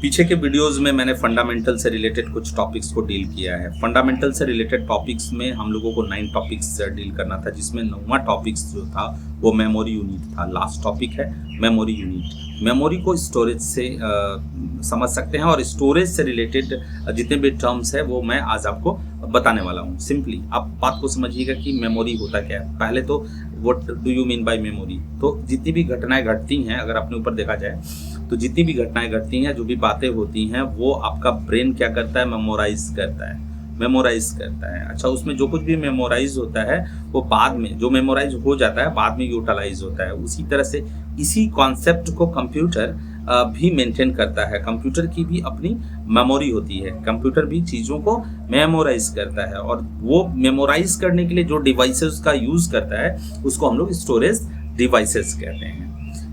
पीछे के वीडियोस में मैंने फंडामेंटल से रिलेटेड कुछ टॉपिक्स को डील किया है। फंडामेंटल से रिलेटेड टॉपिक्स में हम लोगों को 9 टॉपिक्स डील करना था, जिसमें 9वां टॉपिक्स जो था वो मेमोरी यूनिट था। लास्ट टॉपिक है मेमोरी यूनिट। मेमोरी को स्टोरेज से समझ सकते हैं और स्टोरेज से रिलेटेड जितने भी टर्म्स है वो मैं आज आपको बताने वाला हूँ। सिंपली आप बात को समझिएगा कि मेमोरी होता क्या है। पहले तो what do you mean by memory. तो जितनी भी घटनाएं घटती हैं, अगर अपने ऊपर देखा जाए तो जितनी भी घटनाएं घटती हैं, जो भी बातें होती हैं, वो आपका ब्रेन क्या करता है, मेमोराइज करता है। अच्छा, उसमें जो कुछ भी मेमोराइज होता है वो बाद में, जो मेमोराइज हो जाता है बाद में यूटिलाइज होता है। उसी तरह से इसी कॉन्सेप्ट को कंप्यूटर भी मेंटेन करता है। कंप्यूटर की भी अपनी मेमोरी होती है। कंप्यूटर भी चीज़ों को मेमोराइज करता है और वो मेमोराइज करने के लिए जो डिवाइसेस का यूज़ करता है उसको हम लोग स्टोरेज डिवाइसेस कहते हैं।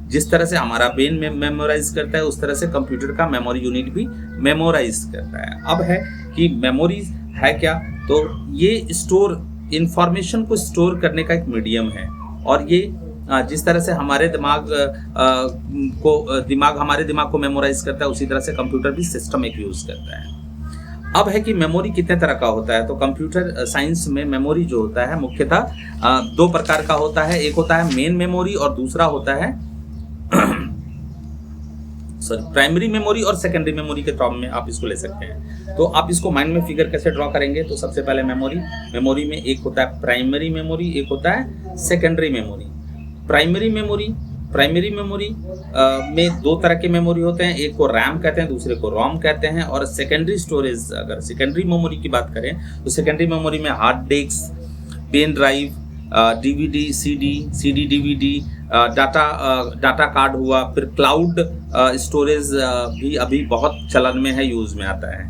जिस तरह से हमारा ब्रेन में मेमोराइज करता है, उस तरह से कंप्यूटर का मेमोरी यूनिट भी मेमोराइज करता है। अब है कि मेमोरी है क्या, तो ये स्टोर इंफॉर्मेशन को स्टोर करने का एक मीडियम है। और ये जिस तरह से हमारे दिमाग हमारे दिमाग को मेमोराइज करता है, उसी तरह से कंप्यूटर भी सिस्टम एक यूज करता है। अब है कि मेमोरी कितने तरह का होता है। तो कंप्यूटर साइंस में मेमोरी जो होता है मुख्यतः 2 प्रकार का होता है। एक होता है मेन मेमोरी और दूसरा होता है प्राइमरी मेमोरी और सेकेंडरी मेमोरी के टर्म में आप इसको ले सकते हैं। तो आप इसको माइंड में फिगर कैसे ड्रॉ करेंगे, तो सबसे पहले मेमोरी में एक होता है प्राइमरी मेमोरी, एक होता है सेकेंडरी मेमोरी। प्राइमरी मेमोरी में 2 तरह के मेमोरी होते हैं। एक को रैम कहते हैं, दूसरे को रोम कहते हैं। और सेकेंडरी स्टोरेज, अगर सेकेंडरी मेमोरी की बात करें तो सेकेंडरी मेमोरी में hard disk, pen drive, DVD, CD DVD, data card हुआ, फिर क्लाउड स्टोरेज भी अभी बहुत चलन में है, यूज में आता है।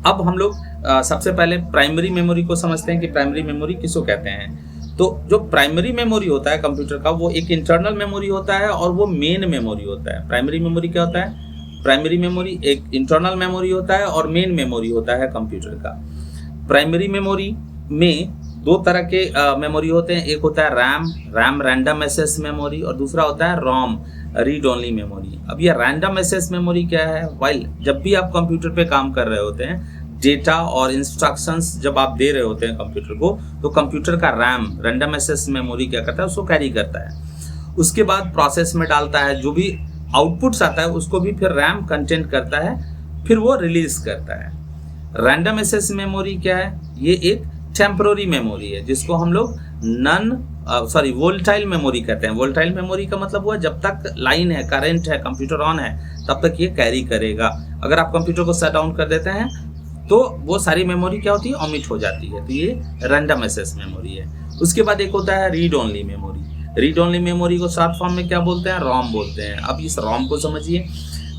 अब हम लोग सबसे पहले प्राइमरी मेमोरी को समझते हैं कि प्राइमरी मेमोरी किसको कहते हैं। तो जो प्राइमरी मेमोरी होता है कंप्यूटर का, वो एक इंटरनल मेमोरी होता है और वो मेन मेमोरी होता है। प्राइमरी मेमोरी क्या होता है, प्राइमरी मेमोरी एक इंटरनल मेमोरी होता है और मेन मेमोरी होता है कंप्यूटर का। प्राइमरी मेमोरी में 2 तरह के मेमोरी होते हैं। एक होता है रैम रैंडम एक्सेस मेमोरी, और दूसरा होता है रोम रीड ओनली मेमोरी। अब ये रैंडम एक्सेस मेमोरी क्या है, जब भी आप कंप्यूटर पे काम कर रहे होते हैं, डेटा और इंस्ट्रक्शंस जब आप दे रहे होते हैं कंप्यूटर को, तो कंप्यूटर का रैंडम एक्सेस मेमोरी क्या करता है, उसको कैरी करता है। उसके बाद प्रोसेस में डालता है, जो भी आउटपुट्स आता है उसको भी फिर रैम कंटेंट करता है, फिर वो रिलीज करता है। रैंडम एक्सेस मेमोरी क्या है, ये एक टेम्पररी मेमोरी है, जिसको हम लोग वोलेटाइल मेमोरी कहते हैं। वोलेटाइल मेमोरी का मतलब हुआ जब तक लाइन है, करंट है, कंप्यूटर ऑन है, तब तक ये कैरी करेगा। अगर आप कंप्यूटर को शट डाउन कर देते हैं तो वो सारी मेमोरी क्या होती है, ओमिट हो जाती है। तो ये रैंडम एक्सेस मेमोरी है। उसके बाद एक होता है read only memory. Read only memory को शॉर्ट फॉर्म में क्या बोलते हैं, रोम बोलते हैं। अब इस रोम को समझिए।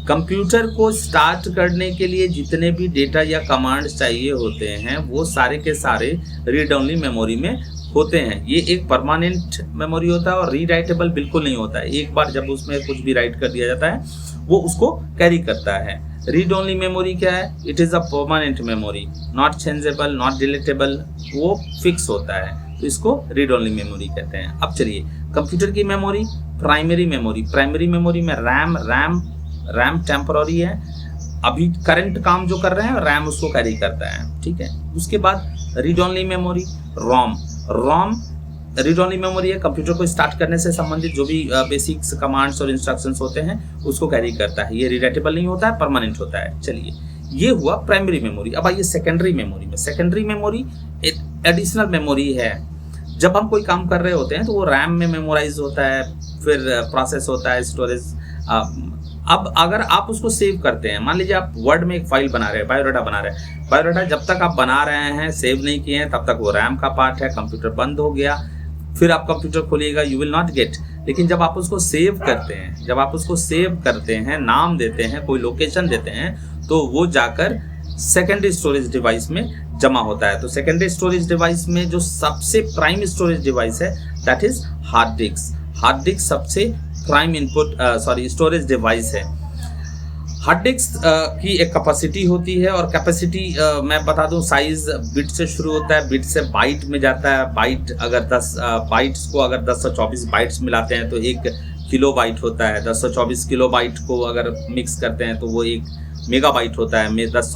कंप्यूटर को स्टार्ट करने के लिए जितने भी डेटा या कमांड्स चाहिए होते हैं, वो सारे के सारे रीड ओनली मेमोरी में होते हैं। ये एक परमानेंट मेमोरी होता है और रीराइटेबल बिल्कुल नहीं होता है। एक बार जब उसमें कुछ भी राइट कर दिया जाता है, वो उसको कैरी करता है। रीड ओनली मेमोरी क्या है, it is a permanent memory, not changeable, not deletable, वो फिक्स होता है, तो इसको रीड ओनली मेमोरी कहते हैं। अब चलिए, कंप्यूटर की मेमोरी, प्राइमरी मेमोरी में रैम टेम्पररी है, अभी करंट काम जो कर रहे हैं रैम उसको कैरी करता है, ठीक है। उसके बाद रीड ओनली मेमोरी, रोम रीड ओनली मेमोरी है, कंप्यूटर को स्टार्ट करने से संबंधित जो भी बेसिक्स कमांड्स और इंस्ट्रक्शंस होते हैं उसको कैरी करता है। ये रीराइटेबल नहीं होता है, परमानेंट होता है। चलिए, ये हुआ प्राइमरी मेमोरी। अब आइए सेकेंडरी मेमोरी में। सेकेंडरी मेमोरी एक एडिशनल मेमोरी है। जब हम कोई काम कर रहे होते हैं तो वो रैम में मेमोराइज होता है, फिर प्रोसेस होता है, स्टोरेज। अब अगर आप उसको सेव करते हैं, मान लीजिए आप वर्ड में एक फाइल बना रहे हैं, बायोडाटा बना रहे हैं, बायोडाटा जब तक आप बना रहे हैं, सेव नहीं किए हैं, तब तक वो रैम का पार्ट है, कंप्यूटर बंद हो गया, फिर आप कंप्यूटर खोलिएगा, यू विल नॉट गेट। लेकिन जब आप उसको सेव करते हैं, नाम देते हैं, कोई लोकेशन देते हैं, तो वो जाकर सेकेंडरी स्टोरेज डिवाइस में जमा होता है। तो सेकेंडरी स्टोरेज डिवाइस में जो सबसे प्राइम स्टोरेज डिवाइस है, दैट इज हार्ड डिस्क सबसे प्राइम स्टोरेज डिवाइस है। हार्ड डिस्क की एक कैपेसिटी होती है, और कैपेसिटी मैं बता दूं, साइज बिट से शुरू होता है, बिट से बाइट में जाता है। बाइट अगर 10 बाइट्स को अगर 10 और 24 बाइट्स मिलाते हैं तो 1 किलोबाइट होता है, 1024 किलोबाइट को अगर मिक्स करते हैं तो वो 1 मेगाबाइट होता है। 10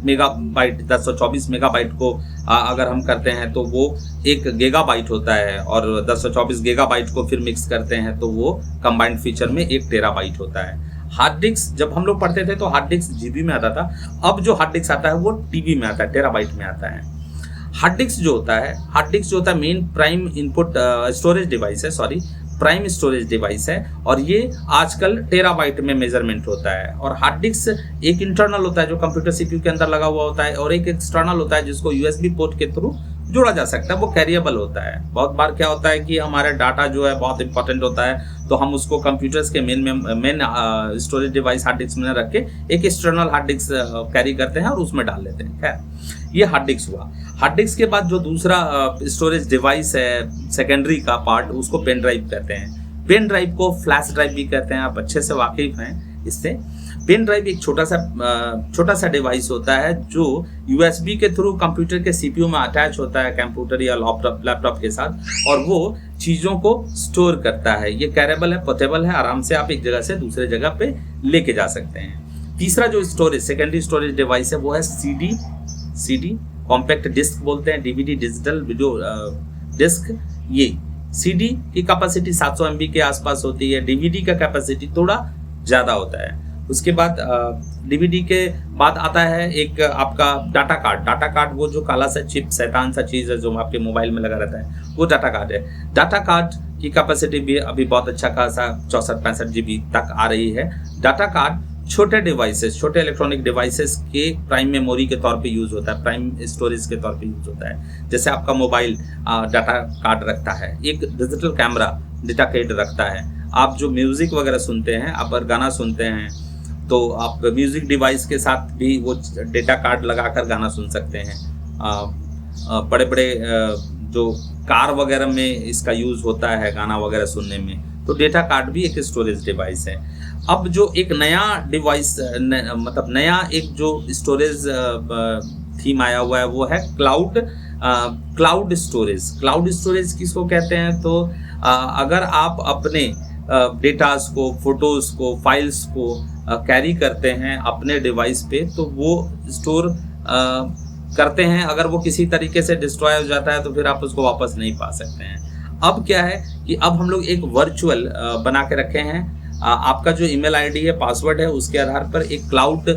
मेगाबाइट 1024 मेगाबाइट को अगर हम करते हैं तो वो 1 गीगाबाइट होता है, और 1024 गीगाबाइट को फिर मिक्स करते हैं तो वो कंबाइंड फीचर में 1 टेराबाइट होता है। हार्ड डिस्क जब हम लोग पढ़ते थे तो हार्ड डिस्क जीबी में आता था, अब जो हार्ड डिस्क आता है वो टीबी में आता है, टेराबाइट में आता है। हार्ड डिस्क जो होता है main prime input storage device है, प्राइम स्टोरेज डिवाइस है, और ये आजकल टेराबाइट में मेजरमेंट होता है। और हार्ड डिस्क एक इंटरनल होता है जो कंप्यूटर सीपीयू के अंदर लगा हुआ होता है, और एक एक्सटर्नल होता है जिसको यूएसबी पोर्ट के थ्रू जोड़ा जा सकता है, वो कैरिएबल होता है। बहुत बार क्या होता है कि हमारा डाटा जो है बहुत इंपॉर्टेंट होता है, तो हम उसको कंप्यूटर्स के main storage device hard disk में रख के एक एक्सटर्नल हार्ड डिस्क कैरी करते हैं और उसमें डाल लेते हैं। खैर, ये हार्ड डिस्क हुआ। हार्ड डिस्क के बाद जो दूसरा स्टोरेज डिवाइस है सेकेंडरी का पार्ट, उसको पेन ड्राइव कहते हैं। पेन ड्राइव को फ्लैश ड्राइव भी कहते हैं, आप अच्छे से वाकिफ हैं इससे। पेन ड्राइव एक छोटा सा डिवाइस होता है जो यूएसबी के थ्रू कंप्यूटर के सीपीयू में अटैच होता है, कंप्यूटर या लैपटॉप के साथ, और वो चीज़ों को स्टोर करता है। ये कैरेबल है, पोर्टेबल है, आराम से आप एक जगह से दूसरे जगह पे लेके जा सकते हैं। तीसरा जो सेकेंडरी स्टोरेज डिवाइस है वो है सीडी कॉम्पैक्ट डिस्क बोलते हैं, डीवीडी डिजिटल वीडियो डिस्क। ये सीडी की कैपेसिटी 700 MB के आसपास होती है, डीवीडी का कैपेसिटी थोड़ा ज़्यादा होता है। उसके बाद डीवीडी के बाद आता है एक आपका डाटा कार्ड। वो जो काला सा चिप शैतान सा चीज़ है जो आपके मोबाइल में लगा रहता है, वो डाटा कार्ड है। डाटा कार्ड की कैपेसिटी भी अभी बहुत अच्छा खासा 64-65 GB तक आ रही है। डाटा कार्ड छोटे इलेक्ट्रॉनिक डिवाइसेस के प्राइम मेमोरी के तौर पे यूज़ होता है, प्राइम स्टोरेज के तौर पे यूज़ होता है। जैसे आपका मोबाइल डाटा कार्ड रखता है, एक डिजिटल कैमरा डाटा कार्ड रखता है। आप जो म्यूज़िक वगैरह सुनते हैं, आप अगर गाना सुनते हैं तो आप म्यूज़िक डिवाइस के साथ भी वो डेटा कार्ड लगाकर गाना सुन सकते हैं। बड़े बड़े जो कार वगैरह में इसका यूज़ होता है गाना वगैरह सुनने में, तो डेटा कार्ड भी एक स्टोरेज डिवाइस है। अब जो एक नया डिवाइस नया एक जो स्टोरेज थीम आया हुआ है वो है क्लाउड स्टोरेज। क्लाउड स्टोरेज किसको कहते हैं? तो अगर आप अपने डेटास को, फोटोज़ को, फाइल्स को कैरी करते हैं अपने डिवाइस पे, तो वो स्टोर करते हैं। अगर वो किसी तरीके से डिस्ट्रॉय हो जाता है तो फिर आप उसको वापस नहीं पा सकते हैं। अब क्या है कि अब हम लोग एक वर्चुअल बना के रखे हैं। आपका जो ईमेल आईडी है, पासवर्ड है, उसके आधार पर एक क्लाउड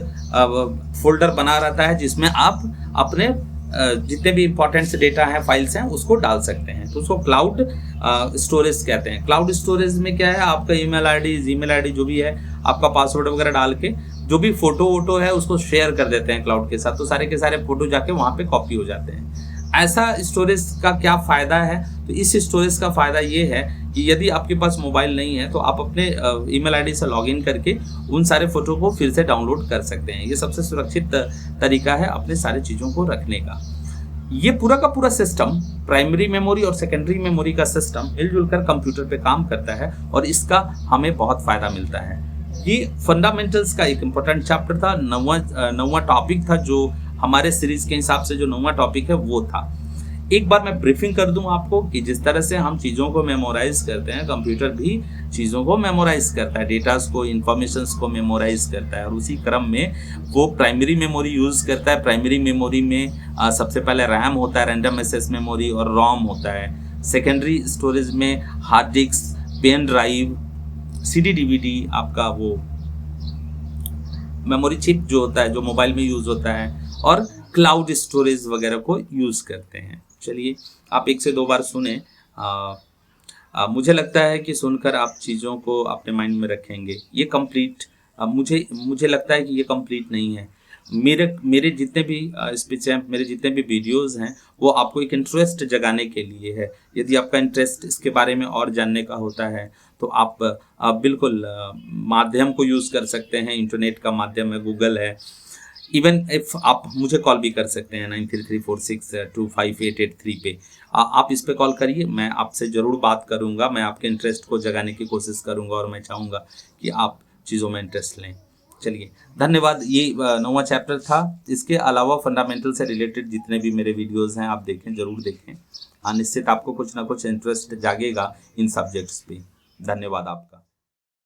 फोल्डर बना रहता है जिसमें आप अपने जितने भी इंपॉर्टेंट डेटा हैं, फाइल्स हैं, उसको डाल सकते हैं। तो उसको क्लाउड स्टोरेज कहते हैं। क्लाउड स्टोरेज में क्या है, आपका ईमेल आईडी जो भी है, आपका पासवर्ड वगैरह डाल के जो भी फोटो वोटो है उसको शेयर कर देते हैं क्लाउड के साथ, तो सारे के सारे फोटो जाके वहाँ पे कॉपी हो जाते हैं। ऐसा स्टोरेज का क्या फ़ायदा है? तो इस स्टोरेज का फ़ायदा ये है कि यदि आपके पास मोबाइल नहीं है तो आप अपने ईमेल आईडी से लॉगिन करके उन सारे फ़ोटो को फिर से डाउनलोड कर सकते हैं। ये सबसे सुरक्षित तरीका है अपने सारे चीज़ों को रखने का। ये पूरा का पूरा सिस्टम, प्राइमरी मेमोरी और सेकेंडरी मेमोरी का सिस्टम मिलजुल कर कंप्यूटर पे काम करता है और इसका हमें बहुत फ़ायदा मिलता है। ये फंडामेंटल्स का एक इम्पोर्टेंट चैप्टर था, नौवां टॉपिक था, जो हमारे सीरीज के हिसाब से जो नौवां टॉपिक है वो था। एक बार मैं ब्रीफिंग कर दूं आपको कि जिस तरह से हम चीज़ों को मेमोराइज करते हैं, कंप्यूटर भी चीज़ों को मेमोराइज करता है, डेटास को, इन्फॉर्मेशंस को मेमोराइज करता है, और उसी क्रम में वो प्राइमरी मेमोरी यूज़ करता है। प्राइमरी मेमोरी में सबसे पहले रैम होता है, रैंडम एक्सेस मेमोरी, और रोम होता है। सेकेंडरी स्टोरेज में hard disk, pen drive, CD DVD, आपका वो मेमोरी चिप जो होता है, जो मोबाइल में यूज़ होता है, और क्लाउड स्टोरेज वगैरह को यूज़ करते हैं। चलिए, आप 1 से 2 बार सुने। मुझे लगता है कि सुनकर आप चीज़ों को अपने माइंड में रखेंगे। ये कंप्लीट मुझे लगता है कि ये कंप्लीट नहीं है। मेरे जितने भी स्पीच हैं, मेरे जितने भी वीडियोस हैं, वो आपको एक इंटरेस्ट जगाने के लिए है। यदि आपका इंटरेस्ट इसके बारे में और जानने का होता है तो आप बिल्कुल माध्यम को यूज़ कर सकते हैं। इंटरनेट का माध्यम है, गूगल है। इवन इफ आप मुझे कॉल भी कर सकते हैं 9334625883 पे। आप इस पे कॉल करिए, मैं आपसे ज़रूर बात करूँगा। मैं आपके इंटरेस्ट को जगाने की कोशिश करूँगा और मैं चाहूँगा कि आप चीज़ों में इंटरेस्ट लें। चलिए, धन्यवाद। ये 9वां चैप्टर था। इसके अलावा फंडामेंटल से रिलेटेड जितने भी मेरे वीडियोज़ हैं आप देखें, ज़रूर देखें। निश्चित आपको कुछ ना कुछ इंटरेस्ट जागेगा इन सब्जेक्ट्स पे। धन्यवाद आपका।